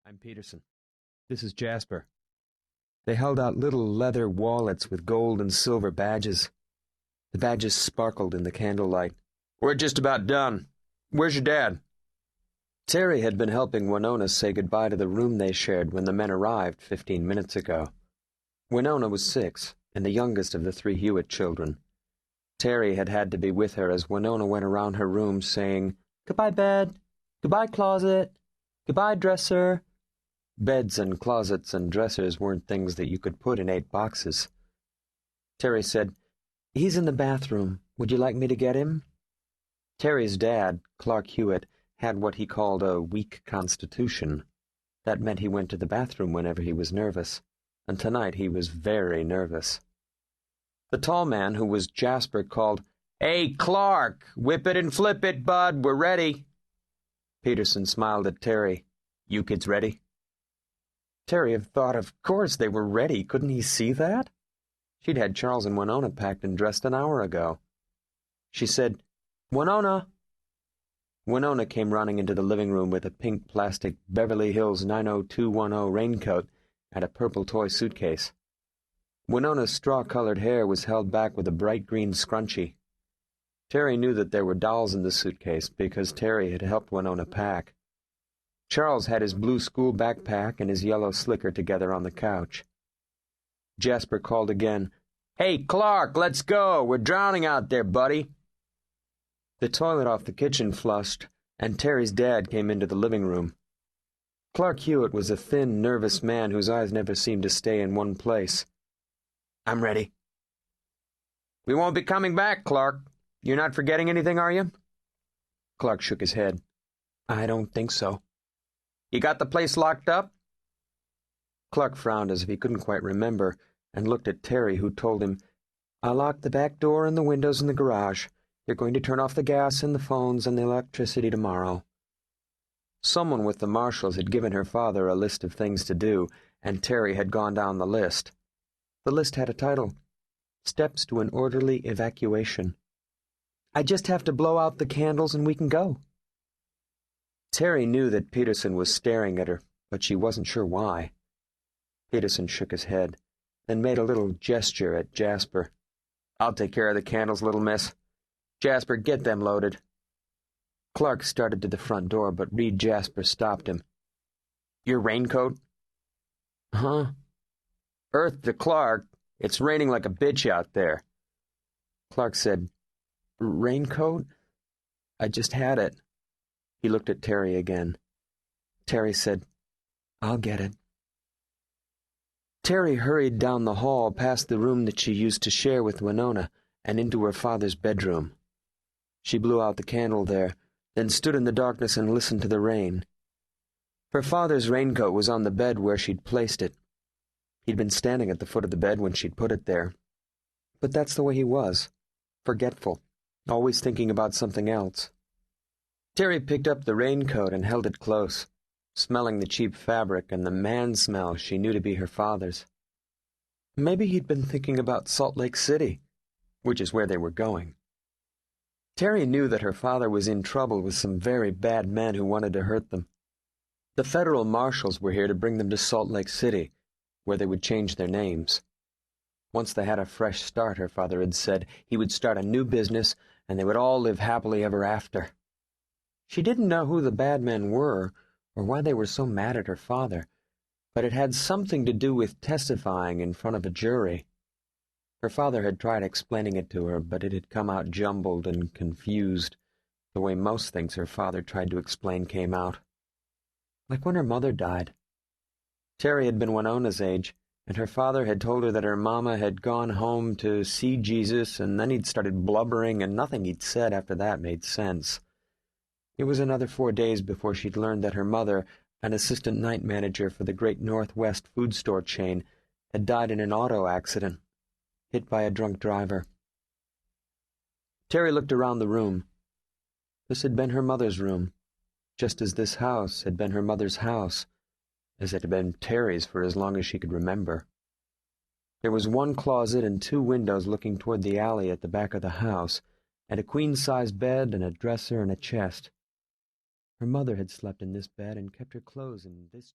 I'm Peterson. This is Jasper. They held out little leather wallets with gold and silver badges. The badges sparkled in the candlelight. We're just about done. Where's your dad? Terry had been helping Winona say goodbye to the room they shared when the men arrived 15 minutes ago. Winona was 6, and the youngest of the 3 Hewitt children. Terry had had to be with her as Winona went around her room saying, "Goodbye, bed. Goodbye, closet. Goodbye, dresser." Beds and closets and dressers weren't things that you could put in 8 boxes. Terry said, "He's in the bathroom. Would you like me to get him?" Terry's dad, Clark Hewitt, had what he called a weak constitution. That meant he went to the bathroom whenever he was nervous, and tonight he was very nervous. The tall man, who was Jasper, called, "Hey, Clark, whip it and flip it, bud, we're ready." Peterson smiled at Terry. "You kids ready?" Terry had thought, of course they were ready. Couldn't he see that? She'd had Charles and Winona packed and dressed an hour ago. She said, "Winona!" Winona came running into the living room with a pink plastic Beverly Hills 90210 raincoat and a purple toy suitcase. Winona's straw-colored hair was held back with a bright green scrunchie. Terry knew that there were dolls in the suitcase because Terry had helped Winona pack. Charles had his blue school backpack and his yellow slicker together on the couch. Jasper called again, "Hey, Clark, let's go. We're drowning out there, buddy." The toilet off the kitchen flushed, and Terry's dad came into the living room. Clark Hewitt was a thin, nervous man whose eyes never seemed to stay in one place. "I'm ready." "We won't be coming back, Clark. You're not forgetting anything, are you?" Clark shook his head. "I don't think so." "You got the place locked up?" Clark frowned as if he couldn't quite remember, and looked at Terry, who told him, "I'll lock the back door and the windows in the garage. They're going to turn off the gas and the phones and the electricity tomorrow." Someone with the marshals had given her father a list of things to do, and Terry had gone down the list. The list had a title, "Steps to an Orderly Evacuation." "I just have to blow out the candles and we can go." Terry knew that Peterson was staring at her, but she wasn't sure why. Peterson shook his head, then made a little gesture at Jasper. "I'll take care of the candles, little miss. Jasper, get them loaded." Clark started to the front door, but Reed Jasper stopped him. "Your raincoat?" "Huh?" "Earth to Clark. It's raining like a bitch out there." Clark said, "Raincoat? I just had it." He looked at Terry again. Terry said, "I'll get it." Terry hurried down the hall past the room that she used to share with Winona and into her father's bedroom. She blew out the candle there, then stood in the darkness and listened to the rain. Her father's raincoat was on the bed where she'd placed it. He'd been standing at the foot of the bed when she'd put it there. But that's the way he was, forgetful, always thinking about something else. Terry picked up the raincoat and held it close, smelling the cheap fabric and the man smell she knew to be her father's. Maybe he'd been thinking about Salt Lake City, which is where they were going. Terry knew that her father was in trouble with some very bad men who wanted to hurt them. The federal marshals were here to bring them to Salt Lake City, where they would change their names. Once they had a fresh start, her father had said, he would start a new business, and they would all live happily ever after. She didn't know who the bad men were, or why they were so mad at her father, but it had something to do with testifying in front of a jury. Her father had tried explaining it to her, but it had come out jumbled and confused, the way most things her father tried to explain came out. Like when her mother died. Terry had been Winona's age, and her father had told her that her mama had gone home to see Jesus, and then he'd started blubbering, and nothing he'd said after that made sense. It was another 4 days before she'd learned that her mother, an assistant night manager for the great Northwest food store chain, had died in an auto accident, hit by a drunk driver. Terry looked around the room. This had been her mother's room, just as this house had been her mother's house, as it had been Terry's for as long as she could remember. There was 1 closet and 2 windows looking toward the alley at the back of the house, and a queen-size bed and a dresser and a chest. Her mother had slept in this bed and kept her clothes in this